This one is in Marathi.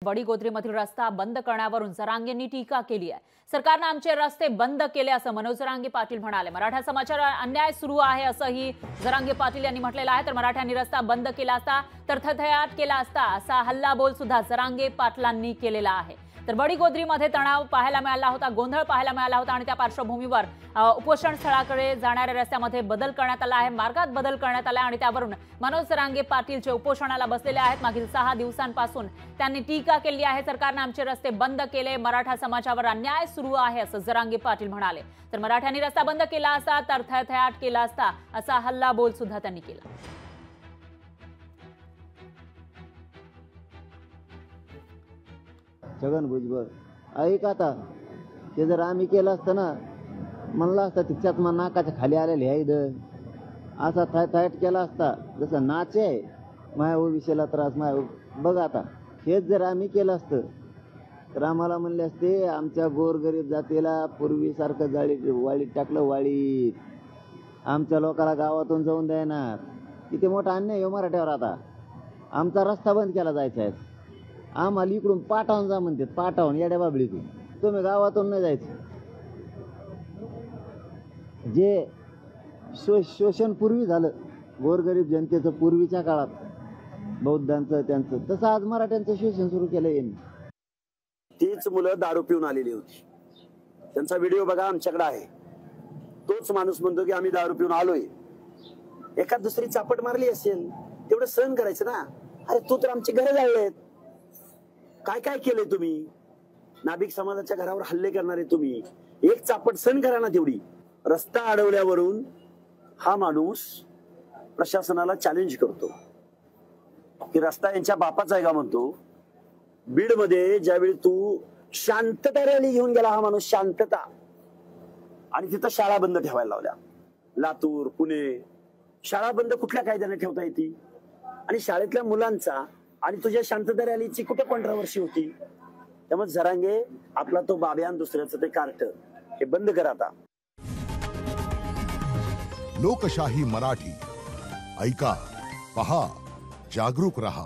वडीगोद्रीमधील रस्ता बंद करण्यावरून जरांगेंनी टीका केली आहे। सरकारने आमचे रस्ते बंद केले असं मनोज जरांगे पाटील म्हणाले। मराठा समाजावर अन्याय सुरू आहे असंही जरांगे पाटील यांनी म्हटलेलं आहे। तर मराठ्यांनी रस्ता बंद केला असता तर थैथयाट केला असता असा हल्लाबोल सुद्धा जरांगे पाटलांनी केलेला आहे। तर वडीगोद्रीमध्ये तणाव पाहायला मिळाला होता, गोंधळ पाहायला मिळाला होता आणि त्या पार्श्वभूमीवर उपोषण स्थळाकडे जाणाऱ्या रस्त्यामध्ये बदल करण्यात आला आहे, मार्गात बदल करण्यात आला आणि त्यावरून मनोज जरांगे पाटील जे उपोषणाला बसलेले आहेत मागील 6 दिवसांपासून त्यांनी टीका केली आहे। सरकारने आमचे रस्ते बंद केले, मराठा समाजावर अन्याय सुरू आहे असं जरांगे पाटील म्हणाले। तर मराठ्यांनी रस्ता बंद केला असता तर थैथयाट केला असता असा हल्लाबोल सुद्धा त्यांनी केला। छगन भुजबळ ऐक आता ते जर आम्ही केलं असतं ना म्हणलं असतं तिच्यात मग नाकाच्या खाली आलेले आहे असा थायट केला असता जसं नाच आहे माया विषयाला त्रास माया बघ आता हेच जर आम्ही केलं असतं तर आम्हाला म्हणले असते आमच्या गोरगरीब जातीला पूर्वीसारखं वाळीत टाकलं वाळीत आमच्या लोकांना गावातून जाऊन देणार किती मोठा अन्याय हो मराठ्यावर। आता आमचा रस्ता बंद केला जायचा आहे, आम्हाला इकडून पाठावून जा म्हणतात, पाठावून येड्या बाबळीतून तुम्ही गावातून नाही जायचं। जे शोषण पूर्वी झालं गोरगरीब जनतेचं पूर्वीच्या काळात बौद्धांचं त्यांचं तसं आज मराठ्यांचं शोषण सुरू केलं यांनी। तीच मुलं दारू पिऊन आलेली होती, त्यांचा व्हिडिओ बघा आमच्याकडे आहे। तोच माणूस म्हणतो की आम्ही दारू पिऊन आलोय, एखाद दुसरी चापट मारली असेल तेवढं सहन करायचं ना। अरे तू तर आमची घरं जाळलेत, काय काय केलंय तुम्ही, नाभिक समाजाच्या घरावर हल्ले करणारे तुम्ही, एक चापट सहन करा ना तेवढी। रस्ता अडवल्यावरून हा माणूस प्रशासनाला चॅलेंज करतो की रस्ता यांच्या बापाचा आहे का म्हणतो। बीड मध्ये ज्यावेळी तू शांतता रॅली घेऊन गेला हा माणूस, शांतता, आणि तिथं शाळा बंद ठेवायला लावल्या। लातूर पुणे शाळा बंद कुठल्या कायद्याने ठेवता येते, आणि शाळेतल्या मुलांचा आणि तुझ्या शांतता रॅलीची कुठे कॉन्ट्रोवर्सी होती। त्यामुळे जरांगे आपला तो बाब्यान दुसऱ्याचं ते कार्ट हे बंद कर आता। लोकशाही मराठी ऐका, पहा, जागरूक रहा।